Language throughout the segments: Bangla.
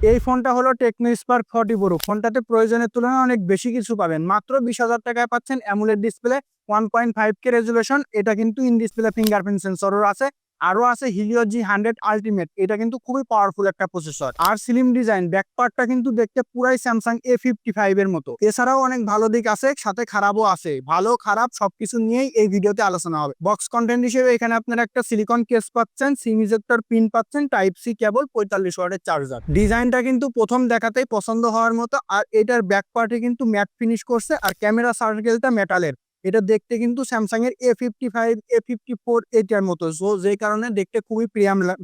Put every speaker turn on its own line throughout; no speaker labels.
এই ফোনটা হলো টেকনো স্পার্ক 40 প্রো। ফোনটাতে প্রয়োজনের তুলনায় অনেক বেশি কিছু পাবেন। মাত্র 20,000 টাকায় পাচ্ছেন অ্যামোলেড ডিসপ্লে, 1.5K রেজুলেশন। এটা কিন্তু ইন ডিসপ্লে ফিঙ্গারপ্রিন্ট সেন্সরও আছে। আরো আছে Helio G100 আল্টিমেট। এটা কিন্তু খুবই পাওয়ারফুল একটা প্রসেসর। আর স্লিম ডিজাইন, ব্যাক পার্টটা কিন্তু দেখতে পুরাই স্যামসাং A55 এর মতো। এছাড়াও অনেক ভালো দিক আছে, সাথে খারাপও আছে। ভালো খারাপ সবকিছু নিয়েই এই ভিডিওতে আলোচনা হবে। বক্স কন্টেন্ট হিসেবে এখানে আপনারা একটা সিলিকন কেস পাচ্ছেন, সিম ইজেক্টর পিন পাচ্ছেন, টাইপ সি কেবল, 45 ওয়াটের চার্জার। ডিজাইনটা কিন্তু প্রথম দেখাতেই পছন্দ হওয়ার মতো। আর এটার ব্যাক পার্টে কিন্তু ম্যাট ফিনিশ করছে, আর ক্যামেরা সার্কেলটা মেটালের। এটা দেখতে কিন্তু স্যামসাং এর A55 A54 এটার মতো, সো যে কারণে দেখতে খুবই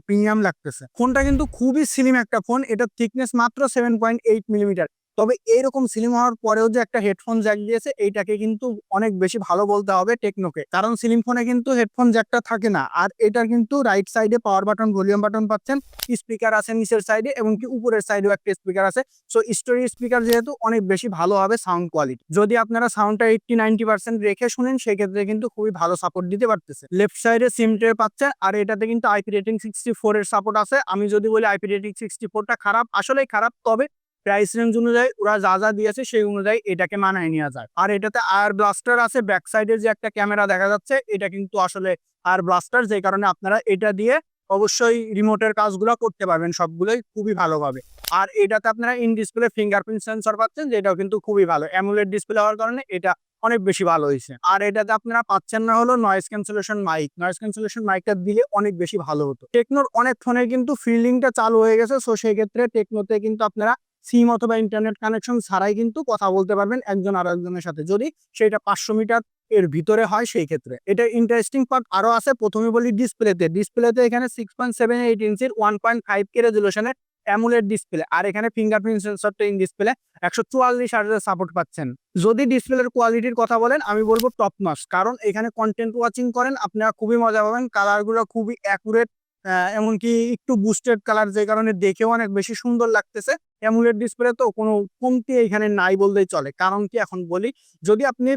প্রিমিয়াম লাগতেছে। ফোনটা কিন্তু খুবই স্লিম একটা ফোন। এটার থিকনেস মাত্র 7.8 মিলিমিটার। তবে এইরকম স্লিম হওয়ার পরেও যে একটা হেডফোন জ্যাক দিয়েছে, এইটাকে কিন্তু অনেক বেশি ভালো বলতে হবে টেকনোকে। কারণ স্লিম ফোনে কিন্তু হেডফোন জ্যাকটা থাকে না। আর এটার কিন্তু রাইট সাইডে পাওয়ার বাটন, ভলিউম বাটন পাচ্ছেন, স্পিকার আছে নিচের সাইডে, এবং কি উপরের সাইডেও একটা স্পিকার আছে। সো স্টোরি স্পিকার যেহেতু অনেক বেশি ভালো হবে সাউন্ড কোয়ালিটি। যদি আপনারা সাউন্ডটা 80-90% রেখে শুনেন, সেক্ষেত্রে কিন্তু খুবই ভালো সাপোর্ট দিতে পারতেছে। লেফট সাইডে সিম ট্রে পাচ্ছেন, আর এটাতে কিন্তু আইপি রেটিং 64 এর সাপোর্ট আছে। আমি যদি বলি আইপি রেটিং 64টা খারাপ, আসলেই খারাপ। তবে প্রাইস রেঞ্জ অনুযায়ী ওরা যা যা দিয়েছে সেই অনুযায়ী এটাকে মানায় নেওয়া যায়। আর এটাতে আয়ার ব্লাস্টার আছে। ব্যাক সাইডের যে একটা ক্যামেরা দেখা যাচ্ছে, এটা কিন্তু আসলে আয়ার ব্লাস্টার, যে কারণে আপনারা এটা দিয়ে অবশ্যই রিমোটের কাজগুলো করতে পারবেন সবগুলোই খুবই ভালোভাবে। আর এটাতে আপনারা ইন ডিসপ্লে ফিঙ্গারপ্রিন্ট সেন্সর পাচ্ছেন, যেটাও কিন্তু খুবই ভালো। অ্যামোলেড ডিসপ্লে হওয়ার কারণে এটা অনেক বেশি ভালো হয়েছে। আর এটাতে আপনারা পাচ্ছেন না হলো noise cancellation mic. Noise cancellation মাইকটা দিলে অনেক বেশি ভালো হতো। টেকনোর অনেক ফোনে কিন্তু ফিল্ডিংটা চালু হয়ে গেছে, সো সেই ক্ষেত্রে টেকনোতে কিন্তু আপনারা সিম অথবা ইন্টারনেট কানেকশন ছাড়াই কিন্তু কথা বলতে পারবেন একজন আর একজনের সাথে, যদি সেটা 500 মিটার এর ভিতরে হয় সেই ক্ষেত্রে। এটা ইন্টারেস্টিং পার্ট আরো আছে। প্রথমে বলি ডিসপ্লেতে এখানে 6.78 ইঞ্চির 1.5K রেজুলেশনের অ্যামোলেড ডিসপ্লে। আর এখানে ফিঙ্গারপ্রিন্ট সেন্সরটা ইন ডিসপ্লে 144 হার্টজের সাপোর্ট পাচ্ছেন। যদি ডিসপ্লের কোয়ালিটির কথা বলেন, আমি বলবো টপ নচ। কারণ এখানে কন্টেন্ট ওয়াচিং করেন আপনারা খুবই মজা পাবেন। কালারগুলো খুবই অ্যাকুরেট, এমনকি একটু বুস্টেড কালার, যে কারণে দেখেও অনেক বেশি সুন্দর লাগতেছে। অ্যামোলেড ডিসপ্লে তো কোনো কমতি এখানে নাই বললেই চলে। কারণ কি এখন বলি, যদি আপনি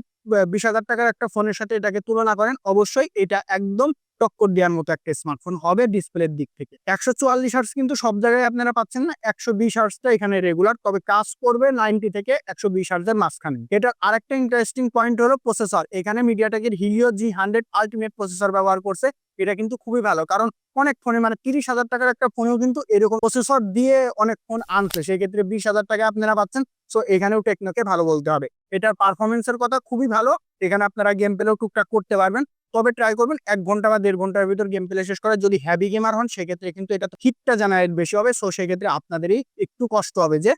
20,000 টাকার একটা ফোনের সাথে এটাকে তুলনা করেন, অবশ্যই এটা একদম টক্কর দেওয়ার মতো একটা স্মার্টফোন হবে ডিসপ্লের দিক থেকে। 144 হার্টজ কিন্তু সব জায়গায় আপনারা পাচ্ছেন না, 120 হার্টসটা এখানে রেগুলার। তবে কাজ করবে 90 থেকে 120 হার্টজের মাঝখানে। এটার আরেকটা ইন্টারেস্টিং পয়েন্ট হলো প্রসেসর। এখানে মিডিয়াটেকের Helio G100 আল্টিমেট প্রসেসর ব্যবহার করছে। এটা কিন্তু খুবই ভালো, কারণ অনেক ফোনে মানে 30,000 টাকার একটা ফোনেও কিন্তু এরকম প্রসেসর দিয়ে অনেক ফোন আনছে। সেই ক্ষেত্রে 20,000 টাকা আপনারা পাচ্ছেন। সো এখানেও টেকনোকে ভালো বলতে হবে। এটার পারফরমেন্সের কথা খুবই ভালো। এখানে আপনারা গেম প্লেও টুকটাক করতে পারবেন। তবে ট্রাই করবেন 1 ঘন্টা বা 1.5 ঘন্টার ভিতর গেম প্লে শেষ করার। যদি হ্যাভি গেমার হন, সেক্ষেত্রে কিন্তু এটা হিটটা জেনারেট বেশি হবে। সো সেক্ষেত্রে আপনাদেরই একটু কষ্ট হবে যে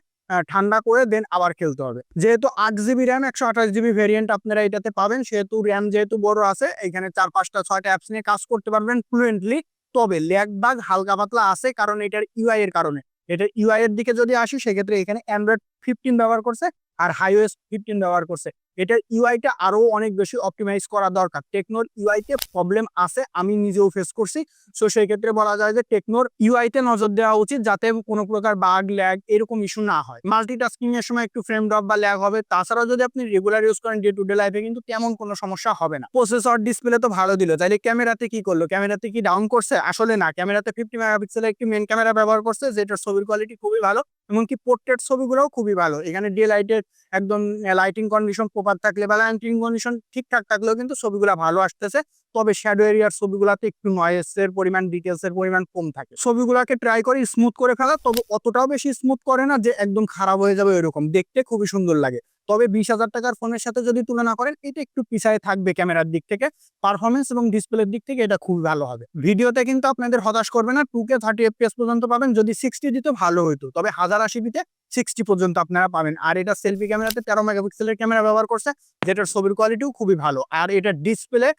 ঠান্ডা করে দেন আবার খেলতে হবে। যেহেতু 8 জিবি র্যাম, 128 জিবি ভেরিয়েন্ট আপনারা এটাতে পাবেন, সেহেতু র্যাম যেহেতু বড় আছে, এখানে 4-5-6টা অ্যাপস নিয়ে কাজ করতে পারবেন ফ্লুয়েন্টলি। তবে ল্যাগ বাগ হালকা পাতলা আছে, কারণ এটার ইউআই এর কারণে। এটার ইউআই এর দিকে যদি আসি, সেক্ষেত্রে এখানে অ্যান্ড্রয়েড 15 ব্যবহার করছে, আর iOS 15 ব্যবহার করছে। এটার ইউআইটা আরো অনেক বেশি অপটিমাইজ করা দরকার। টেকনোর ইউআইতে প্রবলেম আছে, আমি নিজেও ফেস করছি। সো সেই ক্ষেত্রে বলা যায় যে টেকনোর ইউআইতে নজর দেওয়া উচিত, যাতে কোনো প্রকার বাগ ল্যাগ এরকম ইস্যু না হয়। মাল্টিটাস্কিং এর সময় একটু ফ্রেম ড্রপ বা ল্যাগ হবে। তাছাড়াও যদি আপনি রেগুলার ইউজ করেন ডে টু ডে লাইফে, কিন্তু তেমন কোনো সমস্যা হবে না। প্রসেসর ডিসপ্লে তো ভালো দিল, তাইলে ক্যামেরাতে কি করলো? ক্যামেরাতে কি ডাউন করছে? আসলে না, ক্যামেরাতে 50 মেগাপিক্সেলের একটি মেন ক্যামেরা ব্যবহার করছে, যেটার ছবির কোয়ালিটি খুবই ভালো। এমনকি পোর্ট্রেট ছবিগুলোও খুবই ভালো। এখানে ডে লাইটের একদম লাইটিং কন্ডিশন প্রপার থাকলে বা লাইটিং কন্ডিশন ঠিকঠাক থাকলেও কিন্তু ছবিগুলো ভালো আসতেছে। তবে শ্যাডো এরিয়ার ছবিগুলোতে একটু নয়েজের পরিমাণ, ডিটেলসের পরিমাণ কম থাকে। ছবিগুলোকে ট্রাই করি স্মুথ করে ফেলা, তবে অতটাও বেশি স্মুথ করে না যে একদম খারাপ হয়ে যাবে এরকম। দেখতে খুবই সুন্দর লাগে। তবে 20,000 টাকার ফোনের সাথে যদি তুলনা করেন, এটা একটু পিছায় থাকবে ক্যামেরার দিক থেকে। পারফরমেন্স এবং ডিসপ্লের দিক থেকে এটা খুবই ভালো হবে। ভিডিওতে কিন্তু আপনাদের হতাশ করবে না। 2K 30 FPS পর্যন্ত পাবেন। যদি 60 দিতে ভালো হইতো, তবে 1080p-তে 60 পর্যন্ত আপনারা পাবেন। আর এটা সেলফি ক্যামেরাতে 13 মেগাপিক্সেলের ক্যামেরা ব্যবহার করছে, যেটার ছবির কোয়ালিটিও খুবই ভালো। আর এটা ডিসপ্লে,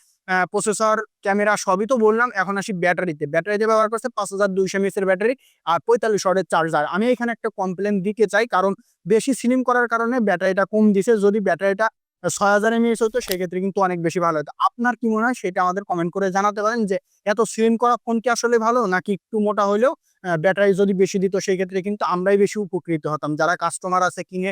প্রসেসর, ক্যামেরা সবই তো বললাম। এখন আসি ব্যাটারিতে। ব্যাটারিতে ব্যবহার করছে 5200 mAh এর ব্যাটারি, আর 45 ওয়াটের চার্জার। আমি এখানে একটা কমপ্লেন দিতে চাই, কারণ বেশি স্লিম করার কারণে ব্যাটারিটা কম দিছে। যদি ব্যাটারিটা 6000 mAh হতো, সেক্ষেত্রে কিন্তু অনেক বেশি ভালো হতো। আপনার কি মনে হয় সেটা আমাদের কমেন্ট করে জানাতে পারেন, যে এত স্লিম করা ফোন কি আসলে ভালো, নাকি একটু মোটা হলেও ব্যাটারি যদি বেশি দিত সেই ক্ষেত্রে কিন্তু আমরাই বেশি উপকৃত হতাম, যারা কাস্টমার আছে কিনে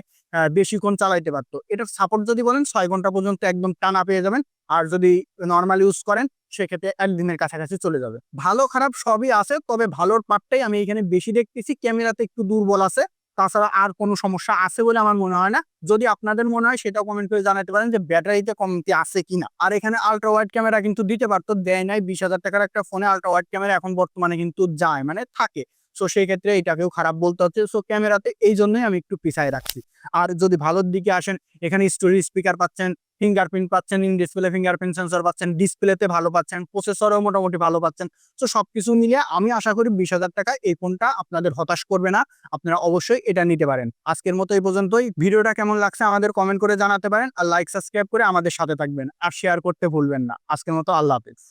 বেশিক্ষণ চালাইতে পারতো। এটার সাপোর্ট যদি বলেন 6 ঘন্টা পর্যন্ত একদম টানা পেয়ে যাবেন। আর যদি নরমাল ইউজ করেন সেক্ষেত্রে একদিনের কাছাকাছি চলে যাবে। ভালো খারাপ সবই আছে, তবে ভালোর পার্টটাই আমি এখানে বেশি দেখতেছি। ক্যামেরাতে একটু দুর্বল আছে, তাছাড়া আর কোনো সমস্যা আছে বলে আমার মনে হয় না। যদি আপনাদের মনে হয় সেটাও কমেন্ট করে জানাতে পারেন যে ব্যাটারিতে কমতি আছে কিনা। আর এখানে আল্ট্রা ওয়াইড ক্যামেরা কিন্তু দিতে পারতো, দেয় নাই। 20,000 টাকার একটা ফোনে আল্ট্রা ওয়াইড ক্যামেরা এখন বর্তমানে কিন্তু যায়, মানে থাকে। সো সেই ক্ষেত্রে এটাকেও খারাপ বলতে হচ্ছে। সো ক্যামেরাতে এই জন্যই আমি একটু পিছায় রাখছি। আর যদি ভালোর দিকে আসেন, এখানে স্টোরেজ স্পিকার পাচ্ছেন, ফিঙ্গারপ্রিন্ট পাচ্ছেন, ইন ডিসপ্লে ফিঙ্গারপ্রিন্ট সেন্সর পাচ্ছেন, ডিসপ্লেতে ভালো পাচ্ছেন, প্রসেসরও মোটামুটি ভালো পাচ্ছেন। তো সবকিছু মিলিয়ে আমি আশা করি 20,000 টাকায় এই ফোনটা আপনাদের হতাশ করবে না। আপনারা অবশ্যই এটা নিতে পারেন। আজকের মতো এই পর্যন্তই। ভিডিওটা কেমন লাগছে আমাদের কমেন্ট করে জানাতে পারেন। আর লাইক সাবস্ক্রাইব করে আমাদের সাথে থাকবেন, আর শেয়ার করতে ভুলবেন না। আজকের মতো আল্লাহ হাফেজ।